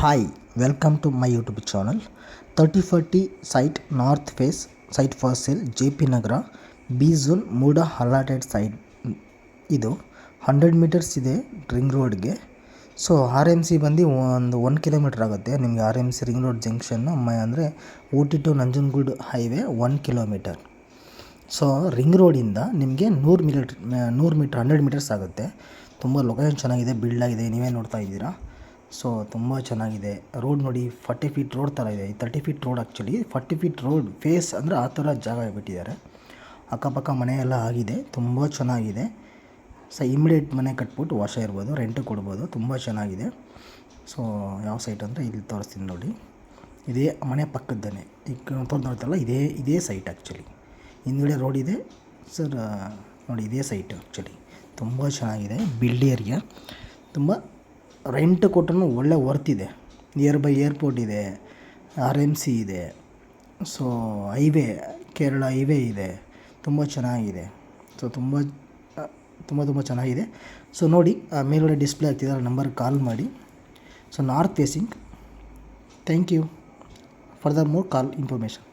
Hi, welcome to my YouTube channel. 3040 site north face site for sale JP Nagara B zone MUDA allotted site. ಇದು 100 metres ಇದೆ ring ರೋಡ್ಗೆ. So R M C ಬಂದು ಒಂದು 1 kilometre ಆಗುತ್ತೆ ನಿಮಗೆ. R M C ring road junction ಅಂದರೆ Ooty to Nanjangud highway 1 kilometre. So ring ರೋಡಿಂದ ನಿಮಗೆ 100 ಮೀಟರ್ 100 ಮೀಟರ್ಸ್ ಆಗುತ್ತೆ. ತುಂಬ ಲೊಕೇಶನ್ ಚೆನ್ನಾಗಿದೆ, ಬಿಲ್ಡ್ ಆಗಿದೆ, ನೀವೇ ನೋಡ್ತಾ ಇದ್ದೀರಾ. ಸೊ ತುಂಬ ಚೆನ್ನಾಗಿದೆ. ರೋಡ್ ನೋಡಿ 40 ಫೀಟ್ ರೋಡ್ ಥರ ಇದೆ. 30 feet road actually 40 feet road face ಅಂದರೆ ಆ ಥರ ಜಾಗ ಬಿಟ್ಟಿದ್ದಾರೆ. ಅಕ್ಕಪಕ್ಕ ಮನೆ ಎಲ್ಲ ಆಗಿದೆ, ತುಂಬ ಚೆನ್ನಾಗಿದೆ. ಸೊ ಇಮಿಡಿಯೇಟ್ ಮನೆ ಕಟ್ಬಿಟ್ಟು ವಾಶ ಇರ್ಬೋದು, ರೆಂಟ್ ಕೊಡ್ಬೋದು, ತುಂಬ ಚೆನ್ನಾಗಿದೆ. ಸೊ ಯಾವ ಸೈಟ್ ಅಂದರೆ ಇಲ್ಲಿ ತೋರಿಸ್ತೀನಿ ನೋಡಿ. ಇದೇ ಮನೆ ಪಕ್ಕದ್ದನೇ ಈಗ ನೋಡ್ತಾರಲ್ಲ, ಇದೇ ಸೈಟ್ ಆ್ಯಕ್ಚುಲಿ. ಹಿಂದ್ಗಡೆ ರೋಡ್ ಇದೆ ಸರ್ ನೋಡಿ, ಇದೇ ಸೈಟ್ ಆ್ಯಕ್ಚುಲಿ. ತುಂಬ ಚೆನ್ನಾಗಿದೆ, ಬಿಲ್ಡ್ ಏರಿಯಾ. ತುಂಬ ರೆಂಟ್ ಕೊಟ್ಟರು ಒಳ್ಳೆ ವರ್ತಿದೆ. ನಿಯರ್ ಬೈ ಏರ್ಪೋರ್ಟ್ ಇದೆ, ಆರ್ ಎಮ್ ಸಿ ಇದೆ, ಸೊ ಹೈವೇ ಕೇರಳ ಹೈವೇ ಇದೆ. ತುಂಬ ಚೆನ್ನಾಗಿದೆ. ಸೊ ತುಂಬ ಚೆನ್ನಾಗಿದೆ. ಸೊ ನೋಡಿ, ಮೇಲ್ಗಡೆ ಡಿಸ್ಪ್ಲೇ ಆಗ್ತಿದೆ, ಆ ನಂಬರ್ಗೆ ಕಾಲ್ ಮಾಡಿ. So north facing. Thank you. Further more call information.